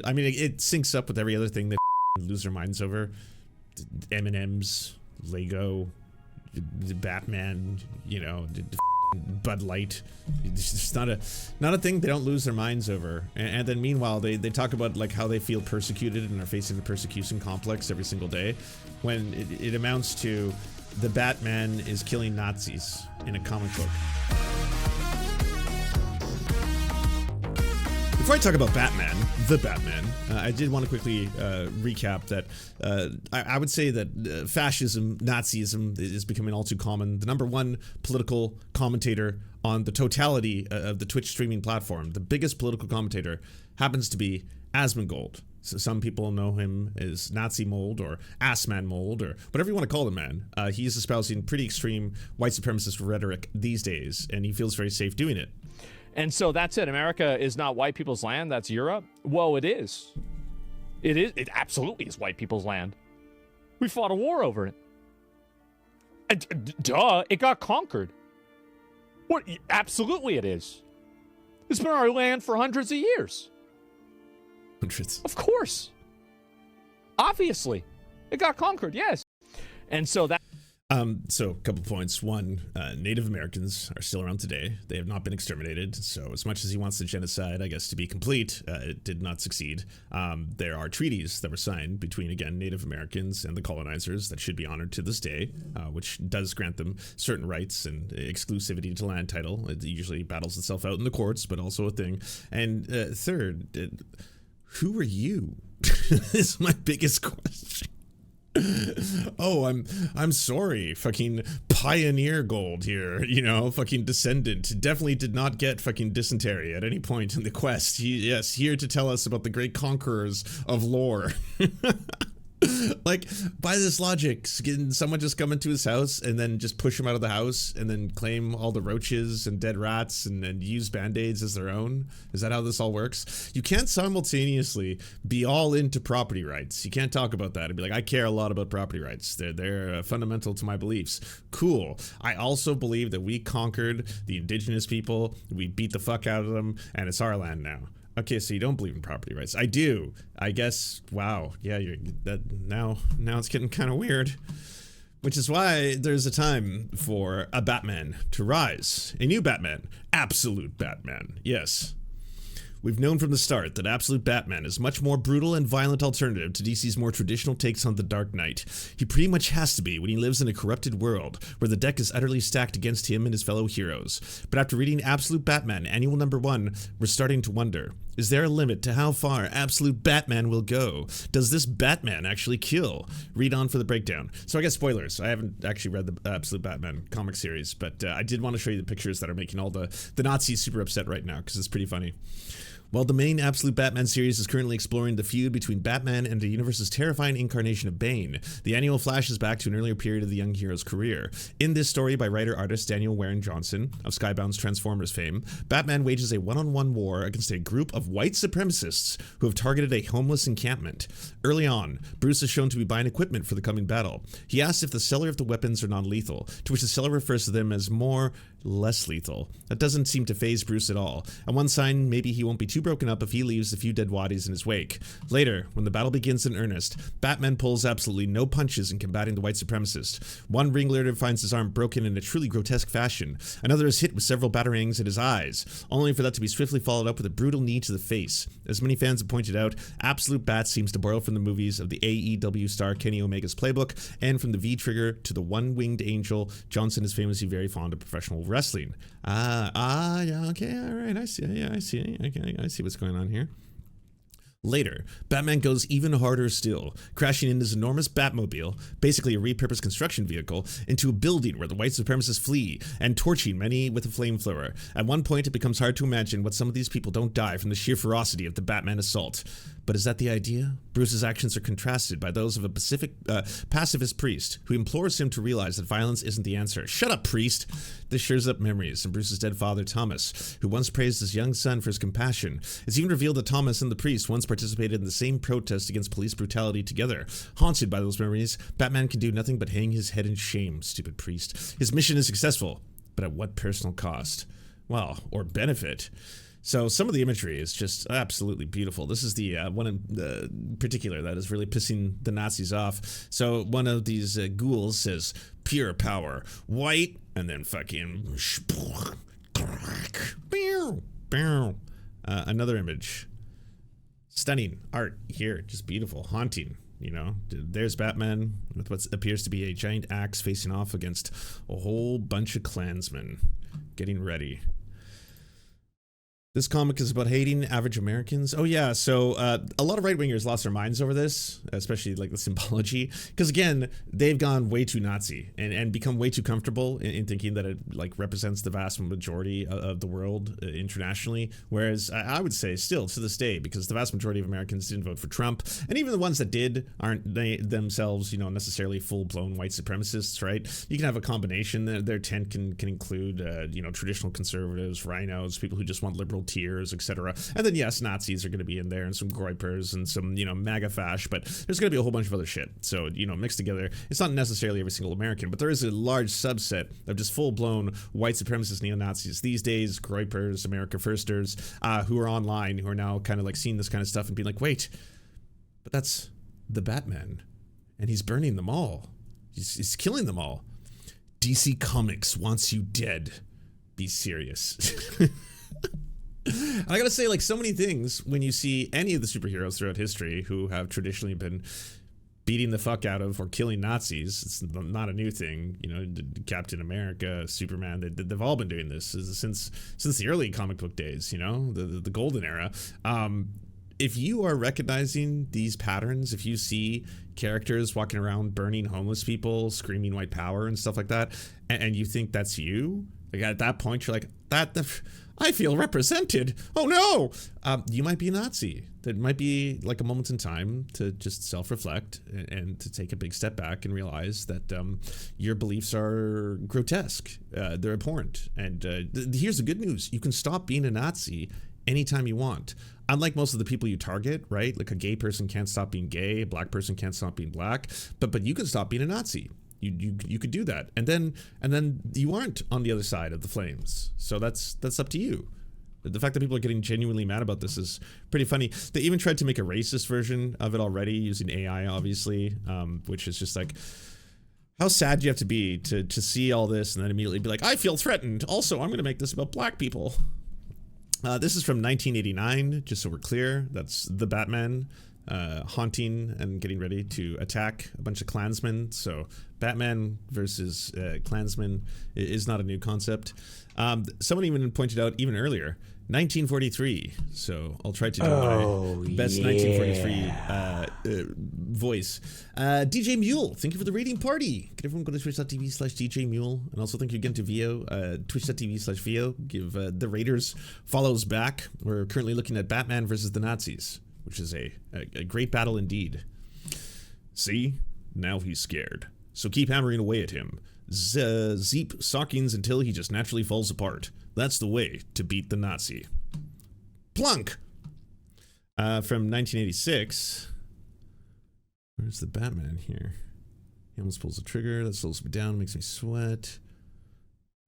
I mean, it syncs up with every other thing that lose their minds over. M&M's, Lego, Batman, you know, Bud Light. It's just not a thing they don't lose their minds over. And then meanwhile, they talk about like how they feel persecuted and are facing the persecution complex every single day, when it amounts to the Batman is killing Nazis in a comic book. Before I talk about Batman, the Batman, I did want to quickly recap that I would say that fascism, Nazism is becoming all too common. The number one political commentator on the totality of the Twitch streaming platform, the biggest political commentator, happens to be Asmongold. So some people know him as Nazi Mold or Assman Mold or whatever you want to call the man. He's espousing pretty extreme white supremacist rhetoric these days, and he feels very safe doing it. And so that's it. America is not white people's land. That's Europe. Well, it is. It is. It absolutely is white people's land. We fought a war over it. Duh. It got conquered. What? Absolutely it is. It's been our land for hundreds of years. Hundreds. Of course. Obviously. It got conquered, yes. And so that... So a couple points. One, Native Americans are still around today. They have not been exterminated. So as much as he wants the genocide, I guess, to be complete, it did not succeed. There are treaties that were signed between, again, Native Americans and the colonizers that should be honored to this day, which does grant them certain rights and exclusivity to land title. It usually battles itself out in the courts, but also a thing. And third, who are you? Is my biggest question. Oh, I'm sorry, fucking pioneer gold here, you know, fucking descendant. Definitely did not get fucking dysentery at any point in the quest. Yes, here to tell us about the great conquerors of lore. Like, by this logic, can someone just come into his house and then just push him out of the house and then claim all the roaches and dead rats and use band-aids as their own? Is that how this all works? You can't simultaneously be all into property rights. You can't talk about that and be like, I care a lot about property rights. They're fundamental to my beliefs. Cool. I also believe that we conquered the indigenous people, we beat the fuck out of them, and it's our land now. Okay, so you don't believe in property rights. I do. I guess, wow. Yeah, now it's getting kind of weird. Which is why there's a time for a Batman to rise. A new Batman. Absolute Batman. Yes. We've known from the start that Absolute Batman is a much more brutal and violent alternative to DC's more traditional takes on the Dark Knight. He pretty much has to be when he lives in a corrupted world where the deck is utterly stacked against him and his fellow heroes. But after reading Absolute Batman Annual Number 1, we're starting to wonder, is there a limit to how far Absolute Batman will go? Does this Batman actually kill? Read on for the breakdown. So I guess spoilers. I haven't actually read the Absolute Batman comic series, but I did want to show you the pictures that are making all the Nazis super upset right now, because it's pretty funny. While the main Absolute Batman series is currently exploring the feud between Batman and the universe's terrifying incarnation of Bane, the annual flashes back to an earlier period of the young hero's career. In this story by writer-artist Daniel Warren Johnson of Skybound's Transformers fame, Batman wages a one-on-one war against a group of white supremacists who have targeted a homeless encampment. Early on, Bruce is shown to be buying equipment for the coming battle. He asks if the seller of the weapons are non-lethal, to which the seller refers to them as less lethal. That doesn't seem to faze Bruce at all, and one sign maybe he won't be too broken up if he leaves a few dead waddies in his wake. Later, when the battle begins in earnest, Batman pulls absolutely no punches in combating the white supremacist. One ringleader finds his arm broken in a truly grotesque fashion. Another is hit with several batarangs at his eyes, only for that to be swiftly followed up with a brutal knee to the face. As many fans have pointed out, Absolute Bat seems to borrow from the movies of the AEW star Kenny Omega's playbook, and from the V-Trigger to the one-winged angel. Johnson is famously very fond of professional wrestling. Yeah, okay, all right, I see, yeah, I see, okay, I see what's going on here. Later, Batman goes even harder still, crashing in his enormous Batmobile, basically a repurposed construction vehicle, into a building where the white supremacists flee, and torching many with a flamethrower. At one point, it becomes hard to imagine what some of these people don't die from the sheer ferocity of the Batman assault. But is that the idea? Bruce's actions are contrasted by those of a pacifist priest who implores him to realize that violence isn't the answer. Shut up, priest! This stirs up memories of Bruce's dead father, Thomas, who once praised his young son for his compassion. It's even revealed that Thomas and the priest once participated in the same protest against police brutality together. Haunted by those memories, Batman can do nothing but hang his head in shame, stupid priest. His mission is successful, but at what personal cost? Well, or benefit? So some of the imagery is just absolutely beautiful. This is the one in particular that is really pissing the Nazis off. So one of these ghouls says, "Pure power, white," and then fucking another image. Stunning art here, just beautiful, haunting. You know, there's Batman with what appears to be a giant axe facing off against a whole bunch of Klansmen getting ready. This comic is about hating average Americans. Oh yeah, so a lot of right-wingers lost their minds over this, especially like the symbology, because again, they've gone way too Nazi and become way too comfortable in thinking that it like represents the vast majority of the world internationally. Whereas I would say still to this day, because the vast majority of Americans didn't vote for Trump, and even the ones that did aren't they themselves, you know, necessarily full-blown white supremacists, right? You can have a combination. Their tent can include, you know, traditional conservatives, rhinos, people who just want liberal tiers, etc. And then yes, Nazis are going to be in there, and some groypers and some, you know, MAGA fash, but there's going to be a whole bunch of other shit. So, you know, mixed together, it's not necessarily every single American, but there is a large subset of just full-blown white supremacist neo-Nazis these days, groypers, America firsters, who are online, who are now kind of like seeing this kind of stuff and being like, wait, but that's the Batman, and he's burning them all. He's killing them all. DC Comics wants you dead. Be serious. And I gotta say, like, so many things when you see any of the superheroes throughout history who have traditionally been beating the fuck out of or killing Nazis, it's not a new thing. You know, Captain America, Superman, they've all been doing this since the early comic book days, you know, the golden era. If you are recognizing these patterns, if you see characters walking around burning homeless people, screaming white power and stuff like that, and you think that's you, like at that point you're like, I feel represented. Oh no! You might be a Nazi. That might be like a moment in time to just self-reflect and to take a big step back and realize that your beliefs are grotesque. They're abhorrent. And here's the good news. You can stop being a Nazi anytime you want. Unlike most of the people you target, right? Like a gay person can't stop being gay, a black person can't stop being black, but you can stop being a Nazi. You could do that, and then you aren't on the other side of the flames. So that's up to you. The fact that people are getting genuinely mad about this is pretty funny. They even tried to make a racist version of it already using AI, obviously, which is just like, how sad do you have to be to see all this and then immediately be like, I feel threatened. Also, I'm going to make this about black people. This is from 1989, just so we're clear. That's the Batman haunting and getting ready to attack a bunch of Klansmen. So Batman versus Klansmen is not a new concept. Someone even pointed out even earlier, 1943. So I'll try to do my best 1943 voice. DJ Mule, thank you for the rating party. Can everyone go to twitch.tv/DJ Mule? And also thank you again to Vio, twitch.tv/Vio. Give the Raiders follows back. We're currently looking at Batman versus the Nazis, which is a great battle indeed. See? Now he's scared. So keep hammering away at him. Zeep sockings until he just naturally falls apart. That's the way to beat the Nazi. Plunk! From 1986. Where's the Batman here? He almost pulls the trigger. That slows me down, makes me sweat.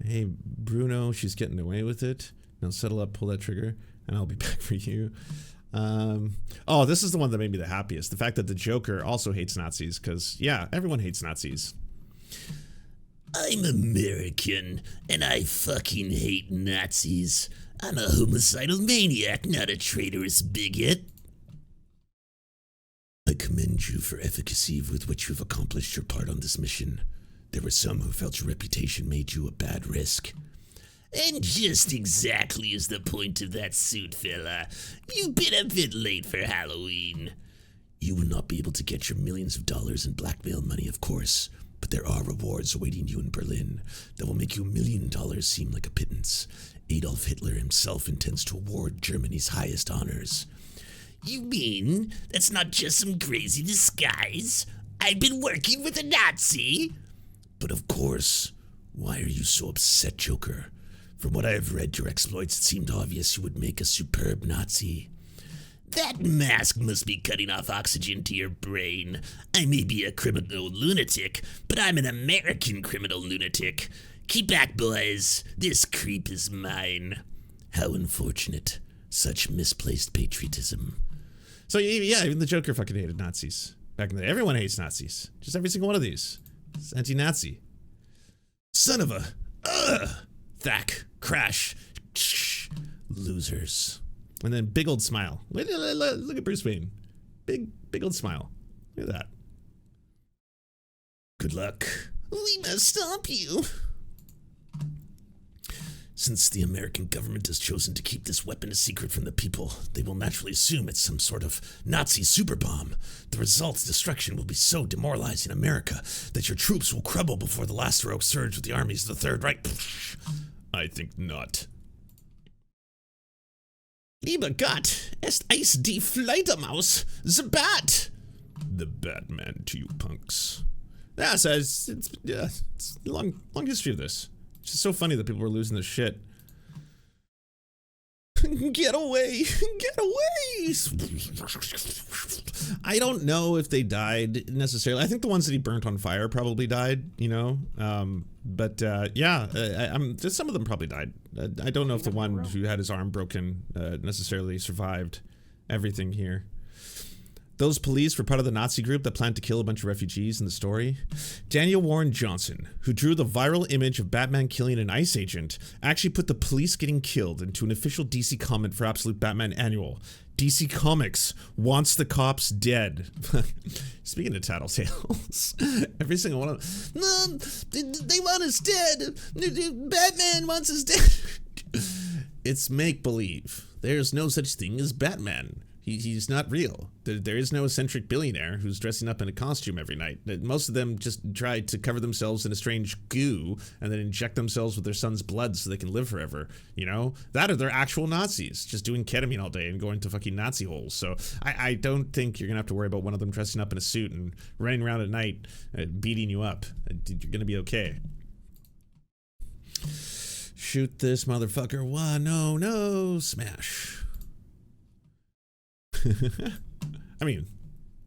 Hey, Bruno, she's getting away with it. Now settle up, pull that trigger, and I'll be back for you. Oh, this is the one that made me the happiest. The fact that the Joker also hates Nazis, because, yeah, everyone hates Nazis. I'm American, and I fucking hate Nazis. I'm a homicidal maniac, not a traitorous bigot. I commend you for efficacy with which you've accomplished your part on this mission. There were some who felt your reputation made you a bad risk. And just exactly is the point of that suit, fella. You've been a bit late for Halloween. You will not be able to get your millions of dollars in blackmail money, of course, but there are rewards awaiting you in Berlin that will make you $1 million seem like a pittance. Adolf Hitler himself intends to award Germany's highest honors. You mean that's not just some crazy disguise? I've been working with a Nazi? But of course, why are you so upset, Joker? From what I have read your exploits, it seemed obvious you would make a superb Nazi. That mask must be cutting off oxygen to your brain. I may be a criminal lunatic, but I'm an American criminal lunatic. Keep back, boys. This creep is mine. How unfortunate. Such misplaced patriotism. So yeah, even the Joker fucking hated Nazis back in the day. Everyone hates Nazis. Just every single one of these. It's anti-Nazi. Son of a... Thack. Crash. Losers. And then big old smile. Look at Bruce Wayne. Big old smile. Look at that. Good luck. We must stop you. Since the American government has chosen to keep this weapon a secret from the people, they will naturally assume it's some sort of Nazi super bomb. The result, destruction, will be so demoralizing America that your troops will crumble before the last heroic surge with the armies of the Third Reich. I think not. Lieber Gott, ist eis die Fledermaus, the Bat. The Batman to you punks. Yeah, so it's a long history of this. It's just so funny that people were losing their shit. Get away! Get away! I don't know if they died necessarily. I think the ones that he burnt on fire probably died, you know? Just some of them probably died. I don't know if the one who had his arm broken necessarily survived everything here. Those police were part of the Nazi group that planned to kill a bunch of refugees in the story. Daniel Warren Johnson, who drew the viral image of Batman killing an ICE agent, actually put the police getting killed into an official DC comment for Absolute Batman Annual. DC Comics wants the cops dead. Speaking of tattletales, every single one of them. They want us dead. Batman wants us dead. It's make-believe. There's no such thing as Batman. He's not real. There is no eccentric billionaire who's dressing up in a costume every night. Most of them just try to cover themselves in a strange goo and then inject themselves with their son's blood so they can live forever. You know? That or they're actual Nazis, just doing ketamine all day and going to fucking Nazi holes. So I don't think you're going to have to worry about one of them dressing up in a suit and running around at night beating you up. You're going to be okay. Shoot this motherfucker. Why? No. Smash. I mean,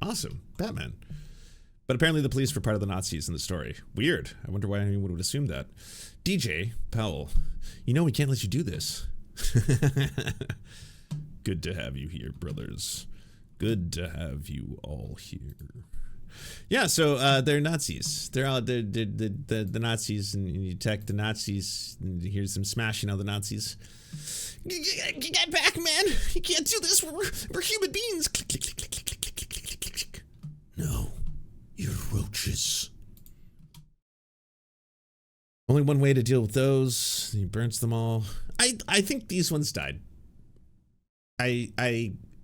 awesome. Batman. But apparently the police were part of the Nazis in the story. Weird. I wonder why anyone would assume that. DJ Powell, you know we can't let you do this. Good to have you here, brothers. Good to have you all here. Yeah, so they're Nazis. They're all the Nazis, and you attack the Nazis, and you hear some smashing of the Nazis. Get back, man! You can't do this. We're human beings. Click, click, click, click, click, click, click, click, click. No, you're roaches. Only one way to deal with those. He burns them all. I think these ones died. I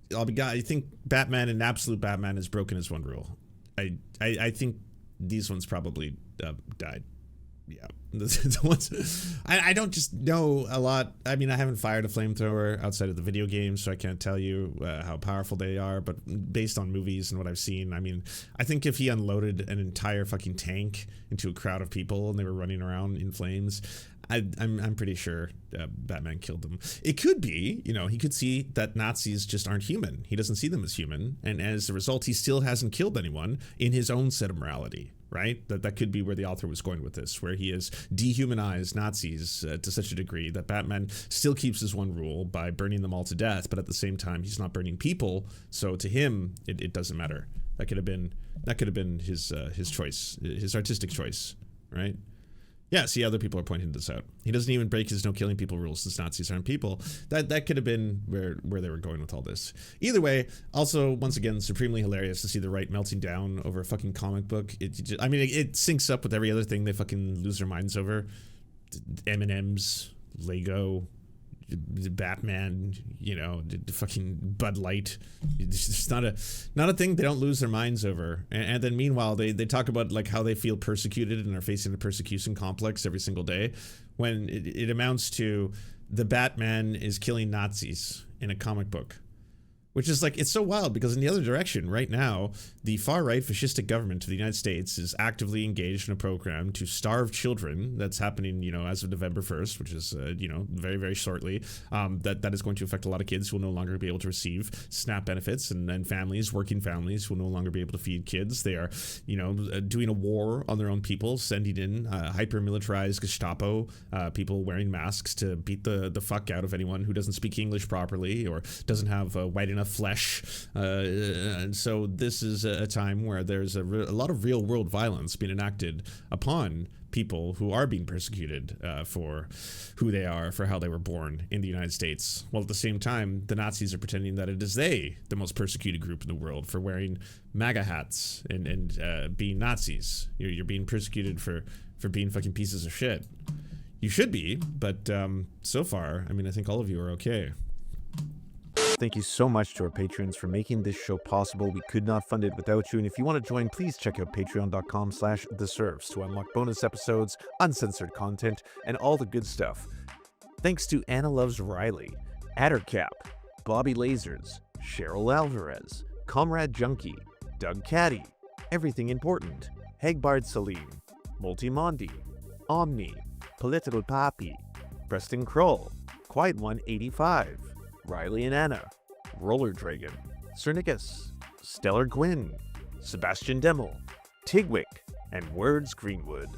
think Batman and Absolute Batman has broken his one rule. I think these ones probably died. Yeah, the ones I don't just know a lot. I mean, I haven't fired a flamethrower outside of the video game, so I can't tell you how powerful they are. But based on movies and what I've seen, I mean, I think if he unloaded an entire fucking tank into a crowd of people and they were running around in flames, I'm pretty sure Batman killed them. It could be, you know, he could see that Nazis just aren't human. He doesn't see them as human, and as a result, he still hasn't killed anyone in his own set of morality. Right? That could be where the author was going with this, where he has dehumanized Nazis to such a degree that Batman still keeps his one rule by burning them all to death, but at the same time, he's not burning people. So to him, it doesn't matter. That could have been his choice, his artistic choice, right? Yeah, see, other people are pointing this out. He doesn't even break his no killing people rules since Nazis aren't people. That could have been where they were going with all this. Either way, also, once again, supremely hilarious to see the right melting down over a fucking comic book. It syncs up with every other thing they fucking lose their minds over. M&M's, Lego, Batman, you know, fucking Bud Light. It's just not a thing they don't lose their minds over. And then meanwhile, they talk about like how they feel persecuted and are facing a persecution complex every single day, when it amounts to the Batman is killing Nazis in a comic book. Which is like, it's so wild because in the other direction, right now, the far-right fascistic government of the United States is actively engaged in a program to starve children. That's happening, as of November 1st, which is, very, very shortly. That is going to affect a lot of kids who will no longer be able to receive SNAP benefits, and families, working families, who will no longer be able to feed kids. They are, doing a war on their own people, sending in hyper-militarized Gestapo, people wearing masks to beat the fuck out of anyone who doesn't speak English properly or doesn't have white enough flesh, and so this is a time where there's a lot of real world violence being enacted upon people who are being persecuted for who they are, for how they were born in the United States, while at the same time the Nazis are pretending that it is they, the most persecuted group in the world, for wearing MAGA hats and being Nazis. You're being persecuted for being fucking pieces of shit. You should be, but so far, I think all of you are okay. Thank you so much to our patrons for making this show possible. We could not fund it without you. And if you want to join, please check out patreon.com/theserfs to unlock bonus episodes, uncensored content, and all the good stuff. Thanks to Anna Loves Riley, Addercap, Bobby Lasers, Cheryl Alvarez, Comrade Junkie, Doug Caddy, Everything Important, Hegbard Salim, Multimondi, Omni, Political Papi, Preston Kroll, Quiet One 85, Riley and Anna, Roller Dragon, Cernicus, Stellar Gwyn, Sebastian Demmel, Tigwick, and Words Greenwood.